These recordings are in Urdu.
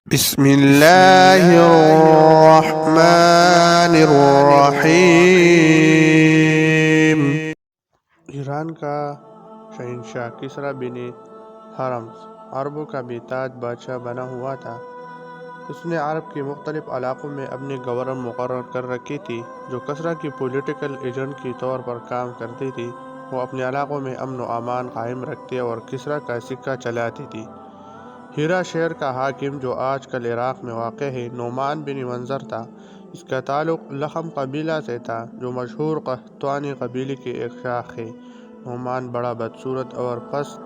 بسم اللہ الرحمن الرحیم۔ ایران کا شہنشاہ کسریٰ بن ہرمز عربوں کا بے تاج بادشاہ بنا ہوا تھا۔ اس نے عرب کے مختلف علاقوں میں اپنے گورنر مقرر کر رکھی تھی جو کسریٰ کی پولیٹیکل ایجنٹ کے طور پر کام کرتی تھی۔ وہ اپنے علاقوں میں امن و امان قائم رکھتے اور کسریٰ کا سکہ چلاتی تھی۔ ہیرا شہر کا حاکم جو آج کل عراق میں واقع ہے نعمان بن منظر تھا۔ اس کا تعلق لخم قبیلہ سے تھا جو مشہور قحطانی قبیلے کی ایک شاخ ہے۔ نعمان بڑا بدصورت اور پست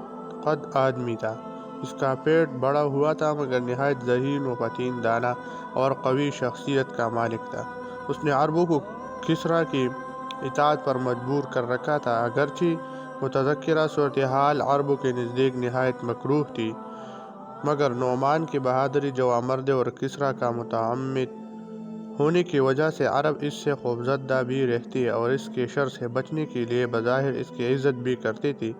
قد آدمی تھا۔ اس کا پیٹ بڑا ہوا تھا مگر نہایت ذہین و فطن دانا اور قوی شخصیت کا مالک تھا۔ اس نے عربوں کو کسریٰ کی اطاعت پر مجبور کر رکھا تھا، اگرچہ متذکرہ صورتحال عربوں کے نزدیک نہایت مکروہ تھی، مگر نعمان کی بہادری، جوانمردی اور کسریٰ کا متعمد ہونے کی وجہ سے عرب اس سے خوفزدہ بھی رہتے اور اس کے شر سے بچنے کے لیے بظاہر اس کی عزت بھی کرتے تھے۔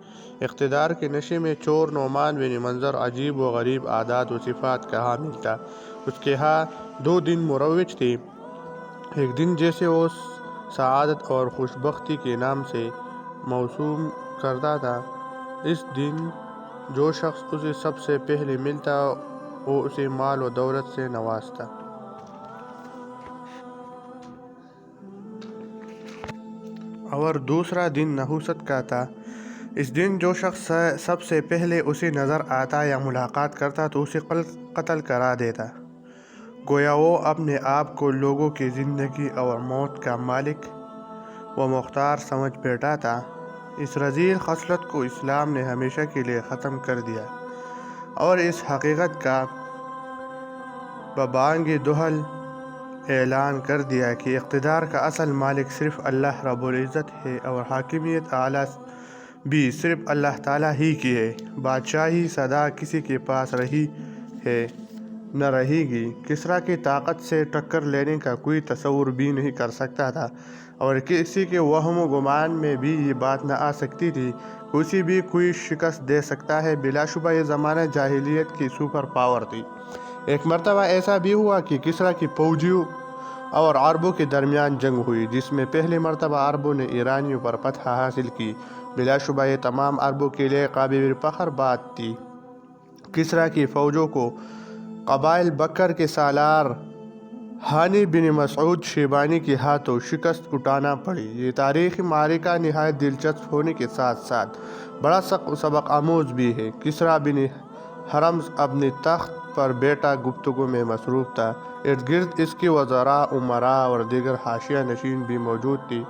اقتدار کے نشے میں چور نعمان بن منظر عجیب و غریب عادات و صفات کا حامل تھا۔ اس کے ہاں 2 دن مروج تھے۔ ایک دن جسے وہ سعادت اور خوشبختی کے نام سے موسوم کرتا تھا۔ اس دن جو شخص اسے سب سے پہلے ملتا وہ اسے مال و دولت سے نوازتا۔ اور دوسرا دن نحوست کا تھا۔ اس دن جو شخص سب سے پہلے اسے نظر آتا یا ملاقات کرتا تو اسے قتل کرا دیتا۔ گویا وہ اپنے آپ کو لوگوں کی زندگی اور موت کا مالک و مختار سمجھ بیٹھا تھا۔ اس رذیل خصلت کو اسلام نے ہمیشہ کے لیے ختم کر دیا اور اس حقیقت کا ببانگ دہل اعلان کر دیا کہ اقتدار کا اصل مالک صرف اللہ رب العزت ہے اور حاکمیت اعلیٰ بھی صرف اللہ تعالیٰ ہی کی ہے۔ بادشاہی سدا کسی کے پاس رہی ہے نہ رہے گی۔ کسریٰ کی طاقت سے ٹکر لینے کا کوئی تصور بھی نہیں کر سکتا تھا اور کسی کے وہم و گمان میں بھی یہ بات نہ آ سکتی تھی کہ اسے بھی کوئی شکست دے سکتا ہے۔ بلا شبہ یہ زمانہ جاہلیت کی سپر پاور تھی۔ ایک مرتبہ ایسا بھی ہوا کہ کسریٰ کی فوجیوں اور عربوں کے درمیان جنگ ہوئی جس میں پہلی مرتبہ عربوں نے ایرانیوں پر فتح حاصل کی۔ بلا شبہ یہ تمام عربوں کے لیے قابل فخر بات تھی۔ کسریٰ کی فوجوں کو قبائل بکر کے سالار ہانی بن مسعود شیبانی کے ہاتھوں شکست اٹھانا پڑی۔ یہ تاریخی معرکہ نہایت دلچسپ ہونے کے ساتھ ساتھ بڑا سبق آموز بھی ہے۔ کسریٰ بن ہرمز اپنے تخت پر بیٹھا گفتگو میں مصروف تھا۔ ارد گرد اس کے وزراء، امراء اور دیگر حاشیہ نشین بھی موجود تھے۔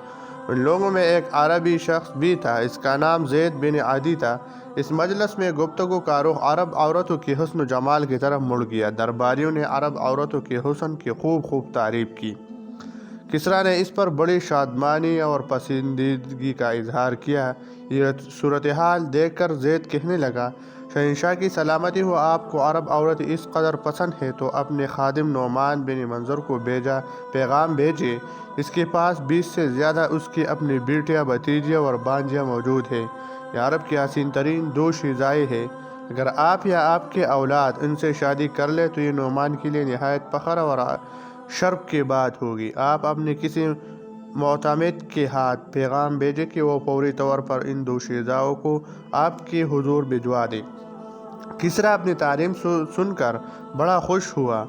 ان لوگوں میں ایک عربی شخص بھی تھا، اس کا نام زید بن عدی تھا۔ اس مجلس میں گفتگو کا رخ عرب عورتوں کے حسن و جمال کی طرف مڑ گیا۔ درباریوں نے عرب عورتوں کے حسن کی خوب تعریف کی۔ کسریٰ نے اس پر بڑی شادمانی اور پسندیدگی کا اظہار کیا۔ یہ صورتحال دیکھ کر زید کہنے لگا، شہنشاہ کی سلامتی ہو، آپ کو عرب عورتیں اس قدر پسند ہے تو اپنے خادم نعمان بن منظر کو پیغام بھیجیں۔ اس کے پاس 20 سے زیادہ اس کی اپنی بیٹیاں، بھتیجیاں اور بھانجیاں موجود ہیں۔ یہ عرب کی حسین ترین 2 شیزائیں ہیں۔ اگر آپ یا آپ کے اولاد ان سے شادی کر لیں تو یہ نعمان کے لیے نہایت فخر اور شرف کی بات ہوگی۔ آپ اپنے کسی معتمد کے ہاتھ پیغام بھیجیں کہ وہ فوری طور پر ان 2 شیزاؤں کو آپ کے حضور بھجوا دے۔ کسریٰ اپنی تعریف سن کر بڑا خوش ہوا۔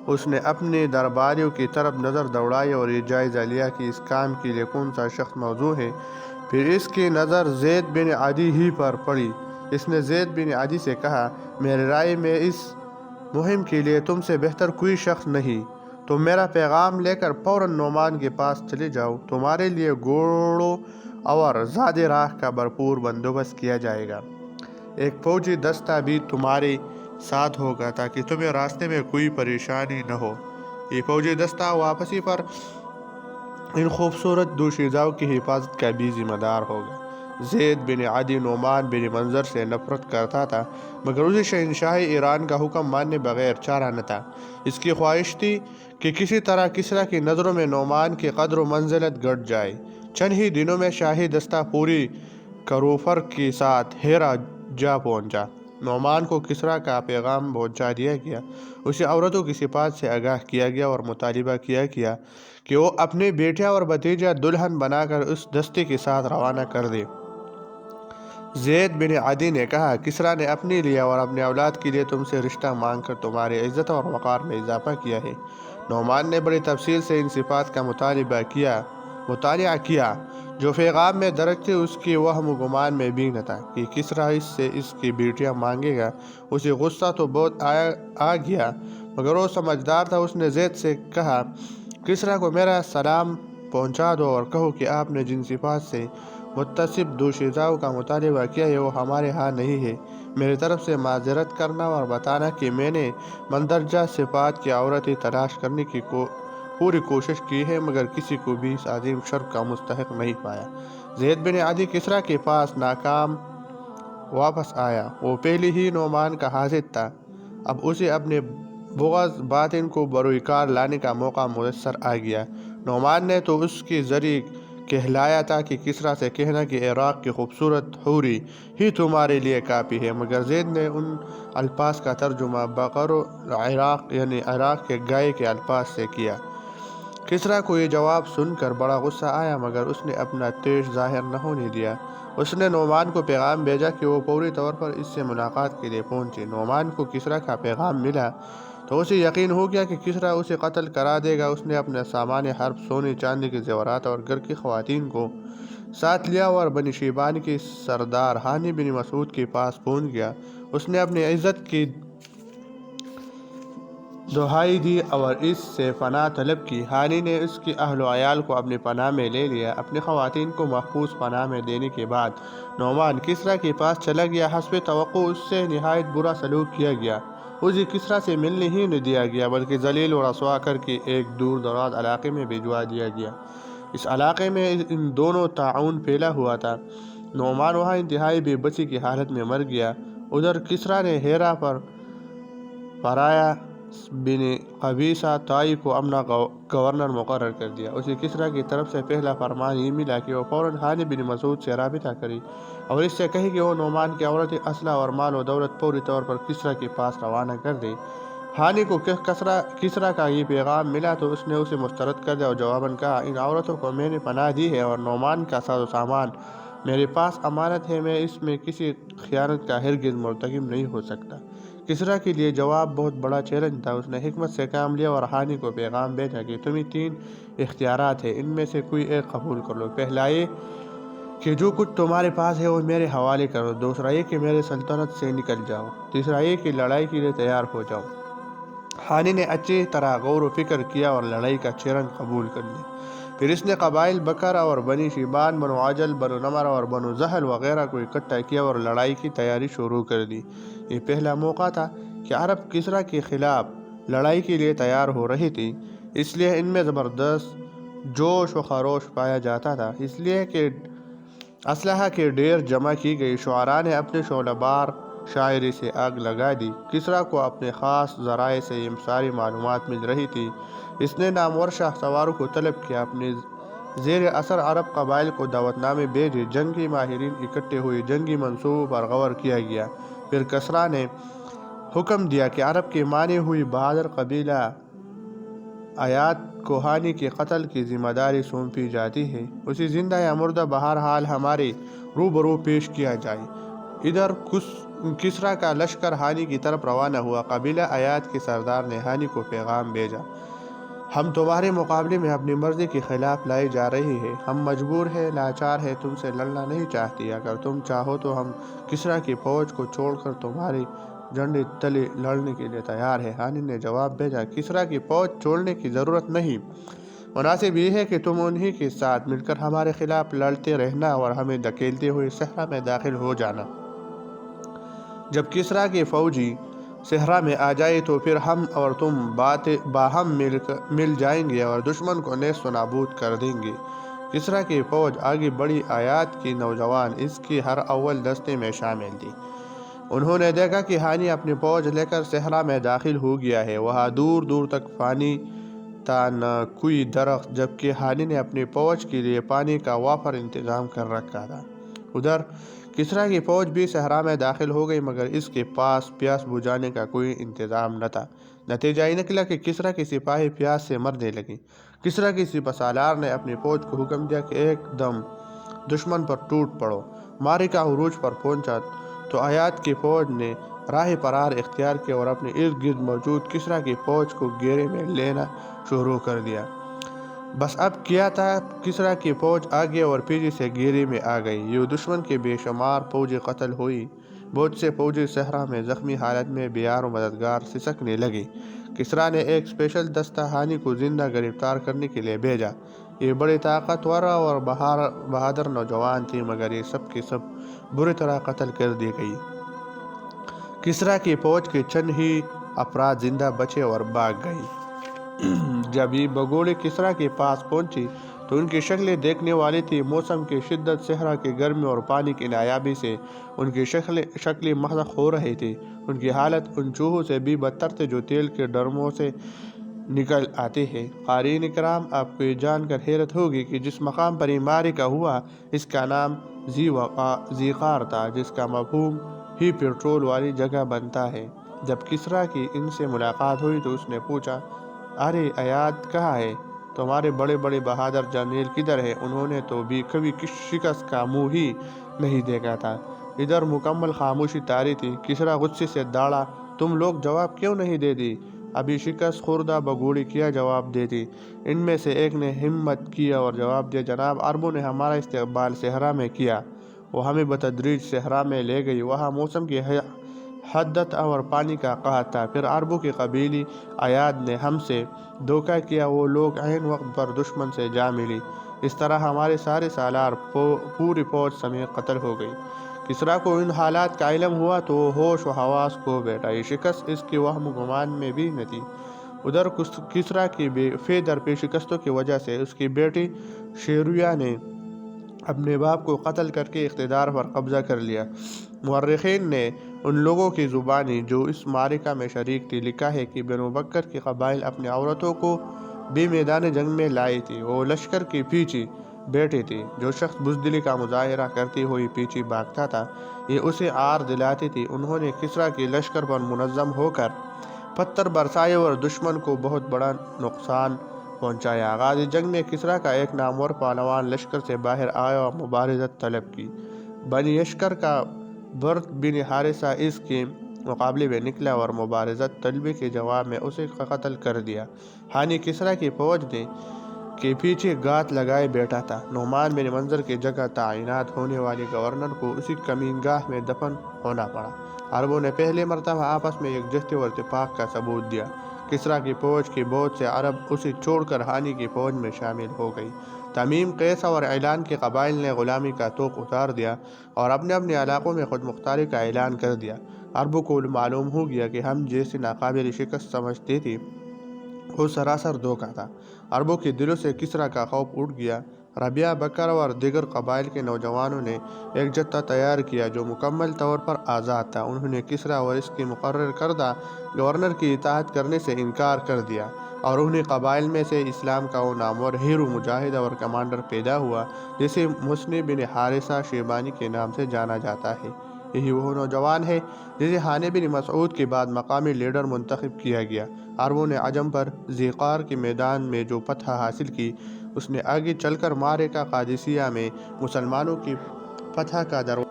اس نے اپنے درباریوں کی طرف نظر دوڑائی اور یہ جائزہ لیا کہ اس کام کے لیے کون سا شخص موزوں ہے۔ پھر اس کی نظر زید بن عدی ہی پر پڑی۔ اس نے زید بن عدی سے کہا، میری رائے میں اس مہم کے لیے تم سے بہتر کوئی شخص نہیں۔ تم میرا پیغام لے کر فوراً نعمان کے پاس چلے جاؤ۔ تمہارے لیے گھوڑوں اور زاد راہ کا بھرپور بندوبست کیا جائے گا۔ ایک فوجی دستہ بھی تمہارے ساتھ ہوگا تاکہ تمہیں راستے میں کوئی پریشانی نہ ہو۔ یہ فوجی دستہ واپسی پر ان خوبصورت 2 شیزاؤں کی حفاظت کا بھی ذمہ دار ہوگا۔ زید بن عدی نعمان بن منظر سے نفرت کرتا تھا مگر اسے شہنشاہ ایران کا حکم ماننے بغیر چارہ نہ تھا۔ اس کی خواہش تھی کہ کسی طرح کسریٰ کی نظروں میں نعمان کی قدر و منزلت گھٹ جائے۔ چند ہی دنوں میں شاہی دستہ پوری کروفر کے ساتھ ہیرا جا پہنچا۔ نعمان کو کسریٰ کا پیغام پہنچا دیا گیا۔ اسے عورتوں کی صفات سے آگاہ کیا گیا اور مطالبہ کیا گیا کہ وہ اپنے بیٹا اور بھتیجا دلہن بنا کر اس دستے کے ساتھ روانہ کر دے۔ زید بن عدی نے کہا، کسریٰ نے اپنے لیے اور اپنے اولاد کے لیے تم سے رشتہ مانگ کر تمہاری عزت اور وقار میں اضافہ کیا ہے۔ نعمان نے بڑی تفصیل سے ان صفات کا مطالعہ کیا جو پیغام میں درج تھے۔ اس کے وہم و گمان میں بھی نہ تھا کہ کسریٰ اس سے اس کی بیٹیاں مانگے گا۔ اسے غصہ تو بہت آ گیا مگر وہ سمجھدار تھا۔ اس نے زید سے کہا، کسریٰ کو میرا سلام پہنچا دو اور کہو کہ آپ نے جن صفات سے متصف دوشیزاؤں کا مطالبہ کیا ہے وہ ہمارے ہاں نہیں ہے۔ میری طرف سے معذرت کرنا اور بتانا کہ میں نے مندرجہ صفات کی عورتیں تلاش کرنے کی پوری کوشش کی ہے مگر کسی کو بھی اس عظیم شرف کا مستحق نہیں پایا۔ زید بن عدی کسریٰ کے پاس ناکام واپس آیا۔ وہ پہلے ہی نعمان کا حاسد تھا، اب اسے اپنے بغض باطن کو بروئے کار لانے کا موقع میسر آ گیا۔ نعمان نے تو اس کے ذریعے کہلایا تھا کہ کسریٰ سے کہنا کہ عراق کی خوبصورت حوری ہی تمہارے لیے کافی ہے، مگر زید نے ان الفاظ کا ترجمہ بقر العراق یعنی عراق کے گائے کے الفاظ سے کیا۔ کسریٰ کو یہ جواب سن کر بڑا غصہ آیا مگر اس نے اپنا طیش ظاہر نہ ہونے دیا۔ اس نے نعمان کو پیغام بھیجا کہ وہ فوری طور پر اس سے ملاقات کے لیے پہنچے۔ نعمان کو کسریٰ کا پیغام ملا تو اسے یقین ہو گیا کہ کسریٰ اسے قتل کرا دے گا۔ اس نے اپنے سامان حرب، سونے چاندی کے زیورات اور گھر کی خواتین کو ساتھ لیا اور بنی شیبان کے سردار ہانی بن مسعود کے پاس پہنچ گیا۔ اس نے اپنی عزت کی دہائی دی اور اس سے پناہ طلب کی۔ ہانی نے اس کی اہل و عیال کو اپنی پناہ میں لے لیا۔ اپنی خواتین کو محفوظ پناہ میں دینے کے بعد نعمان کسریٰ کے پاس چلا گیا۔ حسب توقع اس سے نہایت برا سلوک کیا گیا۔ اسے کسریٰ سے ملنے ہی نہ دیا گیا بلکہ ذلیل و رسوا کر کے ایک دور دراز علاقے میں بھجوا دیا گیا۔ اس علاقے میں ان دونوں طاعون پھیلا ہوا تھا۔ نعمان وہاں انتہائی بے بسی کی حالت میں مر گیا۔ ادھر کسریٰ نے ہیرا پر پرایا بن قبیصہ طائی کو اپنا گورنر مقرر کر دیا۔ اسے کسریٰ کی طرف سے پہلا فرمان یہ ملا کہ وہ فوراً ہانی بن مسعود سے رابطہ کرے اور اس سے کہے کہ وہ نعمان کی عورتیں، اسلحہ اور مال و دولت فوری طور پر کسریٰ کے پاس روانہ کر دے۔ ہانی کو کسریٰ کا یہ پیغام ملا تو اس نے اسے مسترد کر دیا اور جواباً کہا، ان عورتوں کو میں نے پناہ دی ہے اور نعمان کا ساز و سامان میرے پاس امانت ہے، میں اس میں کسی خیانت کا ہرگز مرتکب نہیں ہو سکتا۔ کسریٰ کے لیے جواب بہت بڑا چیلنج تھا۔ اس نے حکمت سے کام لیا اور ہانی کو پیغام بھیجا کہ تمہیں 3 اختیارات ہیں، ان میں سے کوئی ایک قبول کر لو۔ پہلا یہ کہ جو کچھ تمہارے پاس ہے وہ میرے حوالے کرو، دوسرا یہ کہ میرے سلطنت سے نکل جاؤ، تیسرا یہ کہ لڑائی کے لیے تیار ہو جاؤ۔ ہانی نے اچھی طرح غور و فکر کیا اور لڑائی کا چیلنج قبول کر لیا۔ پھر اس نے قبائل بکر اور بنی شیبان، بنو عجل، بنو نمر اور بنو زحل وغیرہ کو اکٹھا کیا اور لڑائی کی تیاری شروع کر دی۔ یہ پہلا موقع تھا کہ عرب کسریٰ کے خلاف لڑائی کے لیے تیار ہو رہی تھی، اس لیے ان میں زبردست جوش و خروش پایا جاتا تھا، اس لیے کہ اسلحہ کے ڈھیر جمع کی گئی۔ شعراء نے اپنے شعلہ بار شاعری سے آگ لگا دی۔ کسریٰ کو اپنے خاص ذرائع سے یہ ساری معلومات مل رہی تھی۔ اس نے نامور شاہ سواروں کو طلب کیا، اپنے زیر اثر عرب قبائل کو دعوت نامے بھیجے، جنگی ماہرین اکٹھے ہوئے، جنگی منصوبوں پر غور کیا گیا۔ پھر کسریٰ نے حکم دیا کہ عرب کی مانی ہوئی بہادر قبیلہ ایات کو ہانی کے قتل کی ذمہ داری سونپی جاتی ہے، اسے زندہ یا مردہ بہرحال ہمارے روبرو پیش کیا جائے۔ ادھر کسریٰ کا لشکر ہانی کی طرف روانہ ہوا۔ قبیلہ ایات کے سردار نے ہانی کو پیغام بھیجا، ہم تمہارے مقابلے میں اپنی مرضی کے خلاف لائے جا رہے ہیں، ہم مجبور ہیں، لاچار ہیں، تم سے لڑنا نہیں چاہتے، اگر تم چاہو تو ہم کسریٰ کی فوج کو چھوڑ کر تمہارے جھنڈے تلے لڑنے کے لیے تیار ہیں۔ ہانی نے جواب بھیجا، کسریٰ کی فوج چھوڑنے کی ضرورت نہیں، مناسب یہ ہے کہ تم انہی کے ساتھ مل کر ہمارے خلاف لڑتے رہنا اور ہمیں دھکیلتے ہوئے صحرا میں داخل ہو جانا۔ جب کسریٰ کے فوجی صحرا میں آ جائے تو پھر ہم اور تم باہم مل جائیں گے اور دشمن کو نیست و نابود کر دیں گے۔ کسریٰ کی فوج آگے بڑھی۔ ایات کی نوجوان اس کی ہر اول دستے میں شامل تھی۔ انہوں نے دیکھا کہ ہانی اپنی فوج لے کر صحرا میں داخل ہو گیا ہے، وہاں دور دور تک پانی تھا، نہ کوئی درخت، جبکہ ہانی نے اپنی فوج کے لیے پانی کا وافر انتظام کر رکھا تھا۔ ادھر کسریٰ کی فوج بھی صحرا میں داخل ہو گئی، مگر اس کے پاس پیاس بجھانے کا کوئی انتظام نہ تھا۔ نتیجہ یہ نکلا کہ کسریٰ کی سپاہی پیاس سے مرنے لگی۔ کسریٰ کی سپہ سالار نے اپنی فوج کو حکم دیا کہ ایک دم دشمن پر ٹوٹ پڑو۔ معرکہ عروج پر پہنچا تو ایاد کی فوج نے راہ فرار اختیار کیا اور اپنے ارد گرد موجود کسریٰ کی فوج کو گھیرے میں لینا شروع کر دیا۔ بس اب کیا تھا، کسریٰ کی فوج آگے اور پیچھے سے گھیرے میں آ گئی۔ یوں دشمن کے بے شمار فوجی قتل ہوئی۔ بہت سے فوجی صحرا میں زخمی حالت میں بے یار و مددگار سسکنے لگے۔ کسریٰ نے ایک اسپیشل دستہ ہانی کو زندہ گرفتار کرنے کے لیے بھیجا۔ یہ بڑے طاقتور اور بہادر نوجوان تھے، مگر یہ سب کے سب بری طرح قتل کر دی گئی۔ کسریٰ کی فوج کے چند ہی افراد زندہ بچے اور بھاگ گئے۔ جب یہ بگوڑے کسریٰ کے پاس پہنچی تو ان کی شکلیں دیکھنے والی تھی۔ موسم کی شدت، صحرا کی گرمی اور پانی کی نایابی سے ان کی شکلیں محق ہو رہی تھی۔ ان کی حالت ان چوہوں سے بھی بدتر تھی جو تیل کے ڈرموں سے نکل آتے ہیں۔ قارئین کرام، آپ کو یہ جان کر حیرت ہوگی کہ جس مقام پر یہ معرکہ ہوا اس کا نام ذیقار تھا، جس کا مفہوم ہی پیٹرول والی جگہ بنتا ہے۔ جب کسریٰ کی ان سے ملاقات ہوئی تو اس نے پوچھا، ارے ایاد کہاں ہے؟ تمہارے بڑے بڑے بہادر جرنیل کدھر ہے؟ انہوں نے تو بھی کبھی شکست کا منہ ہی نہیں دیکھا تھا۔ ادھر مکمل خاموشی طاری تھی۔ کسریٰ غصے سے داڑا، تم لوگ جواب کیوں نہیں دیتی؟ ابھی شکست خوردہ بگوڑی کیا جواب دیتی؟ ان میں سے ایک نے ہمت کیا اور جواب دیا، جناب، عربوں نے ہمارا استقبال صحرا میں کیا۔ وہ ہمیں بتدریج صحرا میں لے گئی۔ وہاں موسم کی حدت اور پانی کا قحط تھا۔ پھر عربوں کے قبیلے ایاد نے ہم سے دھوکہ کیا۔ وہ لوگ عین وقت پر دشمن سے جا ملی۔ اس طرح ہمارے سارے سالار پوری فوج سمیت قتل ہو گئی۔ کسریٰ کو ان حالات کا علم ہوا تو وہ ہوش و حواس کھو بیٹھا۔ یہ شکست اس کے وہم و گمان میں بھی نہ تھی۔ ادھر کسریٰ کی بے در پہ شکستوں کی وجہ سے اس کی بیٹی شیرویہ نے اپنے باپ کو قتل کر کے اقتدار پر قبضہ کر لیا۔ مورخین نے ان لوگوں کی زبانی جو اس معرکہ میں شریک تھی لکھا ہے کہ بنو بکر کے قبائل اپنی عورتوں کو بھی میدان جنگ میں لائی تھی۔ وہ لشکر کے پیچھے بیٹھی تھی۔ جو شخص بزدلی کا مظاہرہ کرتے ہوئے پیچھے بھاگتا تھا یہ اسے آر دلاتی تھی۔ انہوں نے کسریٰ کے لشکر پر منظم ہو کر پتھر برسائے اور دشمن کو بہت بڑا نقصان پہنچایا۔ غازی جنگ میں کسریٰ کا ایک نامور پہلوان لشکر سے باہر آیا اور مبارزت طلب کی۔ بنی یشکر کا برد بن حارثہ اس کے مقابلے میں نکلا اور مبارزت طلبی کے جواب میں اسے قتل کر دیا۔ ہانی کسریٰ کی فوج کے پیچھے گھات لگائے بیٹھا تھا۔ نعمان بن منظر کی جگہ تعینات ہونے والے گورنر کو اسی کمین گاہ میں دفن ہونا پڑا۔ عربوں نے پہلی مرتبہ آپس میں یکجہتی اور اتفاق کا ثبوت دیا۔ کسریٰ کی فوج کے بہت سے عرب اسے چھوڑ کر ہانی کی فوج میں شامل ہو گئی۔ تمیم، قیس اور اعلان کے قبائل نے غلامی کا طوق اتار دیا اور اپنے اپنے علاقوں میں خود مختاری کا اعلان کر دیا۔ عربوں کو معلوم ہو گیا کہ ہم جیسے ناقابل شکست سمجھتے تھے وہ سراسر دھوکہ تھا۔ عربوں کے دلوں سے کسریٰ کا خوف اٹھ گیا۔ ربیعہ بکر اور دیگر قبائل کے نوجوانوں نے ایک جتھا تیار کیا جو مکمل طور پر آزاد تھا۔ انہوں نے کسریٰ اور اس کے مقرر کردہ گورنر کی اطاعت کرنے سے انکار کر دیا اور انہیں قبائل میں سے اسلام کا وہ نامور ہیرو، مجاہد اور کمانڈر پیدا ہوا جسے مسنی بن حارثہ شیبانی کے نام سے جانا جاتا ہے۔ یہی وہ نوجوان ہے جسے ہانی بن مسعود کے بعد مقامی لیڈر منتخب کیا گیا۔ عربوں نے عجم پر ذیقار کے میدان میں جو فتح حاصل کی اس نے آگے چل کر معرکہ قادسیہ میں مسلمانوں کی فتح کا دروازہ